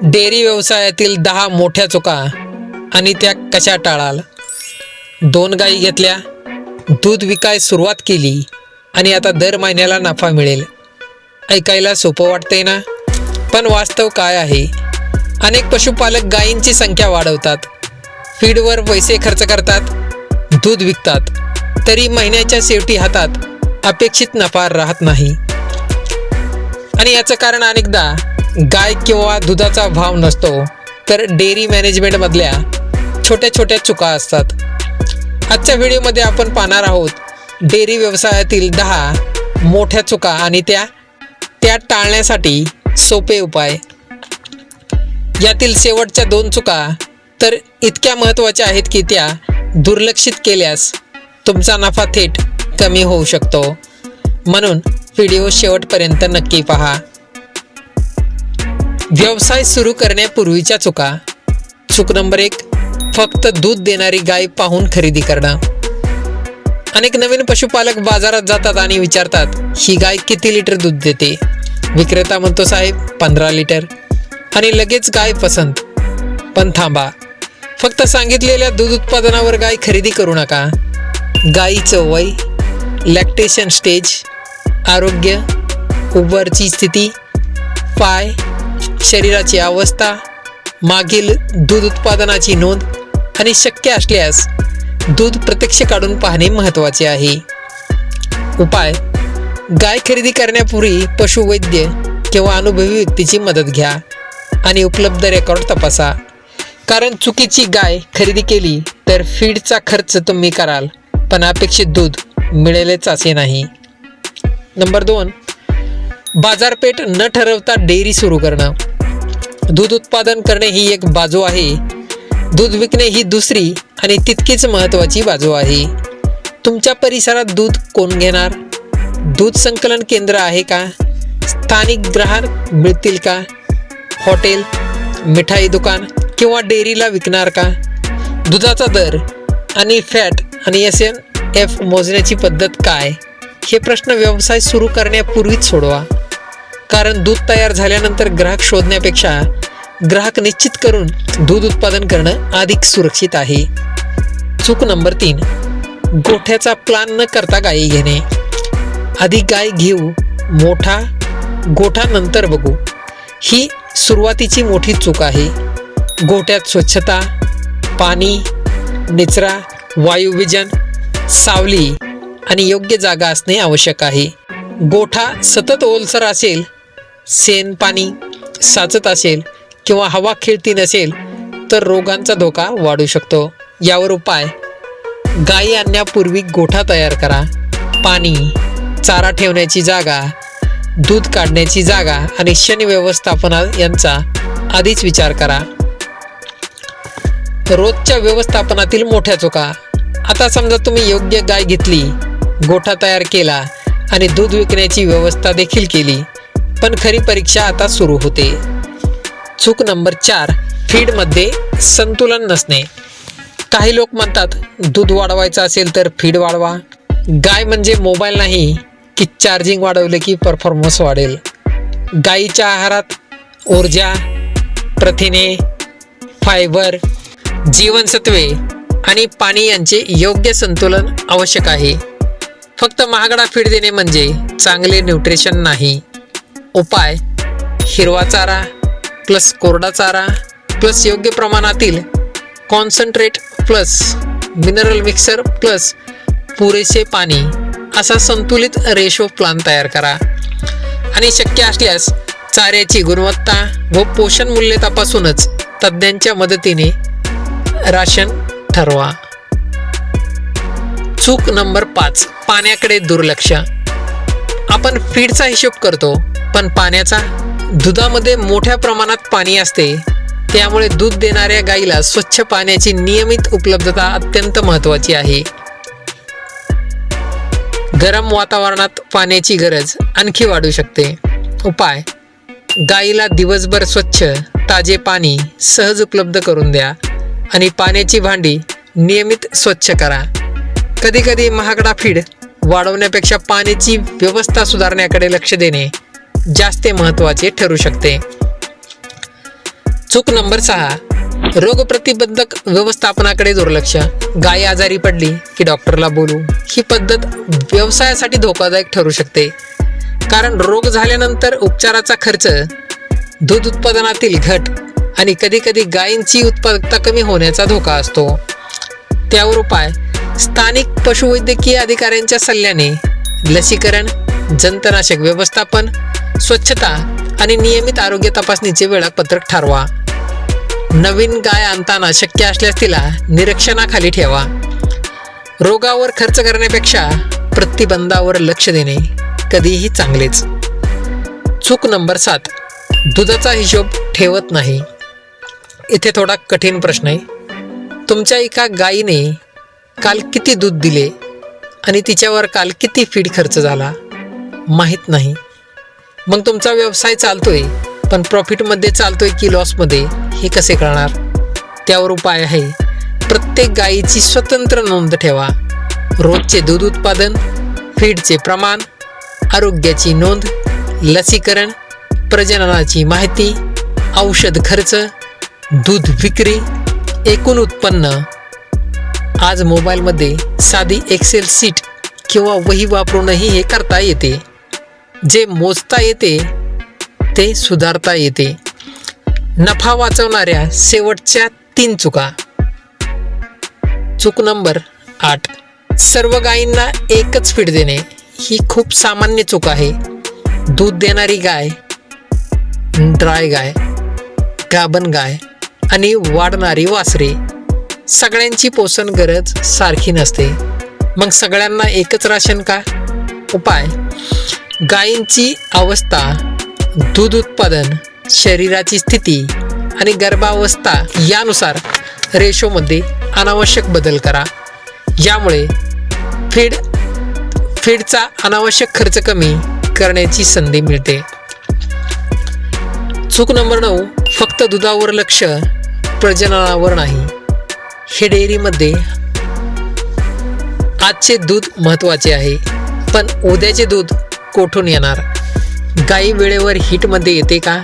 Dairy व्यवसायातील 10 मोठ्या चुका आणि त्या कशा टाळाल. 2 गायी घेतल्या, दूध विकाय सुरुवात केली आणि आता दर महिन्याला नफा मिळेल. ऐकायला सोपं वाटतंय ना, पण वास्तव काय आहे? अनेक पशुपालक गायींची संख्या वाढवतात, फीडवर पैसे खर्च करतात, दूध विकतात, तरी महिन्याच्या शेवटी हातात अपेक्षित नफा राहत नाही. आणि याचं कारण अनेकदा गाय किंवा दुधाचा भाव नसतो, तर डेअरी मॅनेजमेंटमधल्या छोट्या छोट्या चुका असतात. आजच्या व्हिडिओमध्ये आपण पाहणार आहोत डेअरी व्यवसायातील 10 मोठ्या चुका आणि त्या टाळण्यासाठी सोपे उपाय. यातील शेवटच्या 2 चुका तर इतक्या महत्त्वाच्या आहेत की त्या दुर्लक्षित केल्यास तुमचा नफा थेट कमी होऊ शकतो. म्हणून व्हिडिओ शेवटपर्यंत नक्की पहा. व्यवसाय सुरू करण्यापूर्वीच्या चुका. चूक नंबर 1, फक्त दूध देणारी गाय पाहून खरेदी करणं. अनेक नवीन पशुपालक बाजारात जातात आणि विचारतात, ही गाय किती लिटर दूध देते? विक्रेता म्हणतो, साहेब 15 लिटर, आणि लगेच गाय पसंत. पण थांबा, फक्त सांगितलेल्या दूध उत्पादनावर गाय खरेदी करू नका. गायीचं वय, लॅक्टेशन स्टेज, आरोग्य, उबरची स्थिती, पाय, शरीराची अवस्था, मागील दूध उत्पादनाची नोंद आणि शक्य असल्यास दूध प्रत्यक्ष काढून पाहणे महत्त्वाचे आहे. उपाय: गाय खरेदी करण्यापूर्वी पशुवैद्य किंवा अनुभवी व्यक्तीची मदत घ्या आणि उपलब्ध रेकॉर्ड तपासा. कारण चुकीची गाय खरेदी केली तर फीडचा खर्च तुम्ही कराल, पण अपेक्षित दूध मिळेलच असे नाही. नंबर 2, बाजारपेठ न ठरवता डेअरी सुरू करणं. दूध उत्पादन करणे ही एक बाजू आहे, दूध विकणे ही दुसरी आणि तितकीच महत्त्वाची बाजू आहे. तुमच्या परिसरात दूध कोण घेणार? दूध संकलन केंद्र आहे का? स्थानिक ग्राहक मिळतील का? हॉटेल, मिठाई दुकान किंवा डेअरीला विकणार का? दुधाचा दर आणि फॅट आणि SNF मोजण्याची पद्धत काय? हे प्रश्न व्यवसाय सुरू करण्यापूर्वीच सोडवा. कारण दूध तयार झाल्यानंतर ग्राहक शोधण्यापेक्षा ग्राहक निश्चित करून दूध उत्पादन करणं अधिक सुरक्षित आहे. चूक नंबर 3, गोठ्याचा प्लान न करता गायी घेणे. आधी गाय घेऊ, मोठा गोठा नंतर बघू, ही सुरुवातीची मोठी चूक आहे. गोठ्यात स्वच्छता, पाणी, निचरा, वायुविजन, सावली आणि योग्य जागा असणे आवश्यक आहे. गोठा सतत ओलसर असेल, शेण पाणी साचत असेल किंवा हवा खेळती नसेल तर रोगांचा धोका वाढू शकतो. यावर उपाय: गायी आणण्यापूर्वी गोठा तयार करा. पाणी, चारा ठेवण्याची जागा, दूध काढण्याची जागा आणि शेण व्यवस्थापना यांचा आधीच विचार करा. रोजच्या व्यवस्थापनातील मोठ्या चुका. आता समजा तुम्ही योग्य गाय घेतली, गोठा तयार केला आणि दूध विकण्याची व्यवस्था देखील केली, पण खरी परीक्षा आता सुरू होते. चूक नंबर 4, फीडमध्ये संतुलन नसणे. काही लोक म्हणतात, दूध वाढवायचं असेल तर फीड वाढवा. गाय म्हणजे मोबाईल नाही की चार्जिंग वाढवले की परफॉर्मन्स वाढेल. गायीच्या आहारात ऊर्जा, प्रथिने, फायबर, जीवनसत्वे आणि पाणी यांचे योग्य संतुलन आवश्यक आहे. फक्त महागडा फीड देणे म्हणजे चांगले न्यूट्रिशन नाही. उपाय: हिरवा चारा प्लस कोरडा चारा प्लस योग्य प्रमाणातील concentrate plus mineral mixer plus पुरेसे पाणी असा संतुलित रेशो प्लान तयार करा. आणि शक्य असल्यास चाऱ्याची गुणवत्ता व पोषण मूल्य तपासूनच तज्ज्ञांच्या मदतीने राशन ठरवा. चूक नंबर 5, पाण्याकडे दुर्लक्ष. आपण फीडचा हिशोब करतो, पण पाण्याचा? दुधामध्ये मोठ्या प्रमाणात पाणी असते, त्यामुळे दूध देणाऱ्या गायीला स्वच्छ पाण्याची नियमित उपलब्धता अत्यंत महत्त्वाची आहे. गरम वातावरणात पाण्याची गरज आणखी वाढू शकते. उपाय: गायीला दिवसभर स्वच्छ ताजे पाणी सहज उपलब्ध करून द्या आणि पाण्याची भांडी नियमित स्वच्छ करा. कधीकधी महागडा फीड वाढवण्यापेक्षा पाण्याची व्यवस्था सुधारण्याकडे लक्ष देणे जास्त महत्त्वाचे ठरू शकते. चूक नंबर 6, रोगप्रतिबंधक व्यवस्थापनाकडे दुर्लक्ष. गाय आजारी पडली की डॉक्टरला बोलू. ही पद्धत व्यवसायासाठी धोकादायक ठरू शकते, कारण रोग झाल्यानंतर उपचाराचा खर्च, दूध उत्पादनातील घट आणि कधीकधी गायींची उत्पादकता कमी होण्याचा धोका असतो. त्यावर उपाय: स्थानिक पशुवैद्यकीय अधिकाऱ्यांच्या सल्ल्याने लसीकरण, जंतनाशक व्यवस्थापन, स्वच्छता आणि नियमित आरोग्य तपासणीचे वेळापत्रक ठरवा. नवीन गाय आणताना शक्य असल्यास तिला निरीक्षणाखाली ठेवा. रोगावर खर्च करण्यापेक्षा प्रतिबंधावर लक्ष देणे कधीही चांगलेच. चूक नंबर 7, दुधाचा हिशोब ठेवत नाही. इथे थोडा कठीण प्रश्न आहे. तुमच्या एका गायीने काल किती दूध दिले आणि तिच्यावर काल किती फीड खर्च झाला माहीत नाही. मग तुमचा व्यवसाय चालतोय, पण प्रॉफिटमध्ये चालतोय की लॉसमध्ये हे कसे कळणार? त्यावर उपाय आहे: प्रत्येक गायीची स्वतंत्र नोंद ठेवा. रोजचे दूध उत्पादन, फीडचे प्रमाण, आरोग्याची नोंद, लसीकरण, प्रजननाची माहिती, औषध खर्च, दूध विक्री, एकूण उत्पन्न. आज मोबाईलमध्ये साधी एक्सेल शीट किंवा वही वापरूनही हे करता येते. जे मोजता येते ते सुधारता येते. नफा वाचवणाऱ्या शेवटच्या 3 चुका. चूक नंबर 8, सर्व गायींना एकच फीड देणे. ही खूप सामान्य चूक आहे. दूध देणारी गाय, ड्राय गाय, गाभण गाय आणि वाढणारी वासरे, सगळ्यांची पोषण गरज सारखी नसते. मग सगळ्यांना एकच राशन का? उपाय: गायींची अवस्था, दूध उत्पादन, शरीराची स्थिती आणि गर्भावस्था यानुसार रेशोमध्ये अनावश्यक बदल करा. यामुळे फीडचा अनावश्यक खर्च कमी करण्याची संधी मिळते. चूक नंबर 9, फक्त दुधावर लक्ष, प्रजननावर नाही. हे डेअरीमध्ये आजचे दूध महत्त्वाचे आहे, पण उद्याचे दूध कोठून येणार? गाई वेळेवर हीटमध्ये येते का?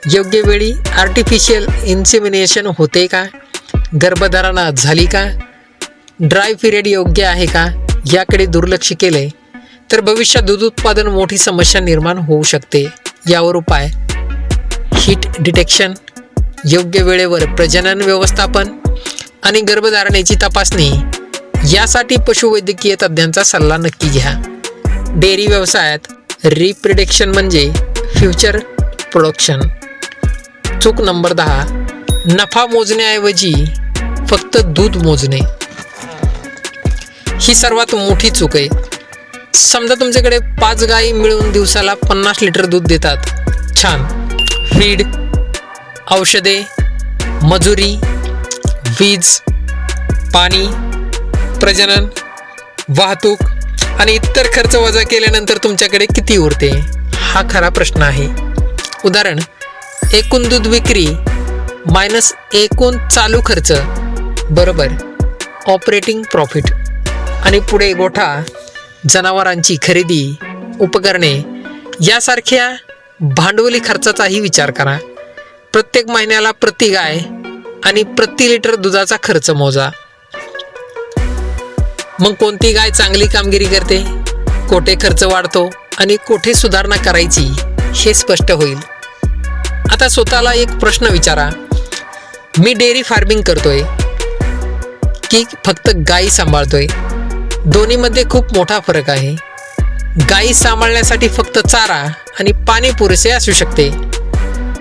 योग्य वेळी आर्टिफिशियल इन्सेमिनेशन होते का? गर्भधारणा झाली का? ड्राय पिरियड योग्य आहे का? याकडे दुर्लक्ष केले तर भविष्यात दूध उत्पादन मोठी समस्या निर्माण होऊ शकते. यावर उपाय: हीट डिटेक्शन, योग्य वेळेवर प्रजनन व्यवस्थापन आणि गर्भधारणेची तपासणी. यासाठी पशुवैद्यकीय तज्ज्ञांचा सल्ला नक्की घ्या. डेअरी व्यवसायात रिप्रोडक्शन म्हणजे फ्युचर प्रोडक्शन. चूक नंबर 10, नफा मोजण्याऐवजी फक्त दूध मोजणे. ही सर्वात मोठी चूक आहे. समजा तुमच्याकडे 5 गायी मिळून दिवसाला 50 लिटर दूध देतात. छान. फीड, औषधे, मजुरी, वीज, पाणी, प्रजनन, वाहतूक आणि इतर खर्च वजा केल्यानंतर तुमच्याकडे किती उरते? हा खरा प्रश्न आहे. उदाहरण: एकूण दूध विक्री मायनस एकूण चालू खर्च बरोबर ऑपरेटिंग प्रॉफिट. आणि पुढे गोठा, जनावरांची खरेदी, उपकरणे यासारख्या भांडवली खर्चाचाही विचार करा. प्रत्येक महिन्याला प्रति गाय आणि प्रति लिटर दुधाचा खर्च मोजा. मग कोणती गाय चांगली कामगिरी करते, कोठे खर्च वाढतो आणि कोठे सुधारणा करायची हे स्पष्ट होईल. आता स्वतःला एक प्रश्न विचारा: मी डेअरी फार्मिंग करतोय की फक्त गायी सांभाळतोय? दोन्हीमध्ये खूप मोठा फरक आहे. गायी सांभाळण्यासाठी फक्त चारा आणि पाणी पुरेसे असू शकते,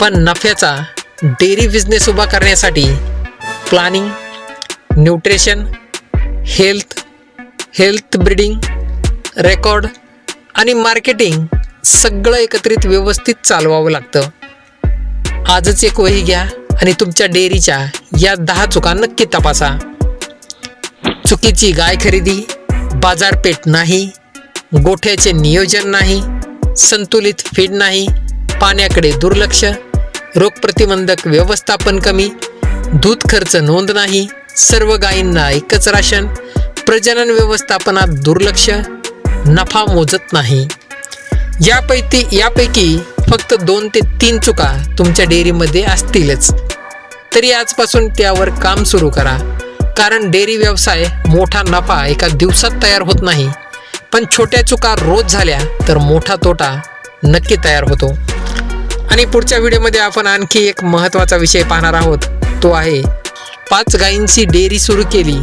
पण नफ्याचा डेअरी बिझनेस उभा करण्यासाठी planning, nutrition, health breeding, record आणि मार्केटिंग सगळं एकत्रित व्यवस्थित चालवावं लागतं. आजच एक वही घ्या आणि तुमच्या डेअरीच्या या 10 चुका नक्की तपासा. चुकीची गाय खरेदी, बाजारपेठ नाही, गोठ्याचे नियोजन नाही, संतुलित फीड नाही, पाण्याकडे दुर्लक्ष, रोगप्रतिबंधक व्यवस्थापन कमी, दूध खर्च नोंद नाही, सर्व गायींना एकच राशन, प्रजनन व्यवस्थापनात दुर्लक्ष, नफा मोजत नाही. यापैकी फक्त 2 ते 3 चुका तुमच्या डेअरीमध्ये असतीलच. तरी आजपासून त्यावर काम सुरू करा. कारण डेअरी व्यवसाय मोठा नफा एका दिवसात तयार होत नाही, पण छोट्या चुका रोज झाल्या तर मोठा तोटा नक्की तयार होतो. आणि पुढच्या व्हिडिओमध्ये आपण आणखी एक महत्त्वाचा विषय पाहणार आहोत. तो आहे 5 गायींची डेअरी सुरू केली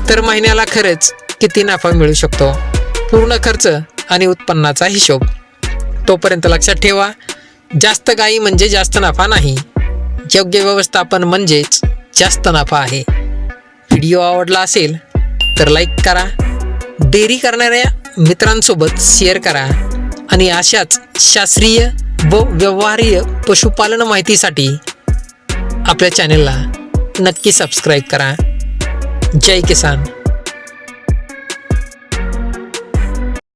तर महिन्याला खरंच किती नफा मिळू शकतो, पूर्ण खर्च आणि उत्पन्नाचा हिशोब. तोपर्यंत लक्षात ठेवा, जास्त गायी म्हणजे जास्त नफा नाही, योग्य व्यवस्थापन म्हणजेच जास्त नफा आहे. व्हिडिओ आवडला असेल तर लाईक करा, डेअरी करणाऱ्या मित्रांसोबत शेअर करा आणि अशाच शास्त्रीय व व्यवहार्य पशुपालन माहितीसाठी आपल्या चॅनेलला नक्की सबस्क्राईब करा. जय किसान.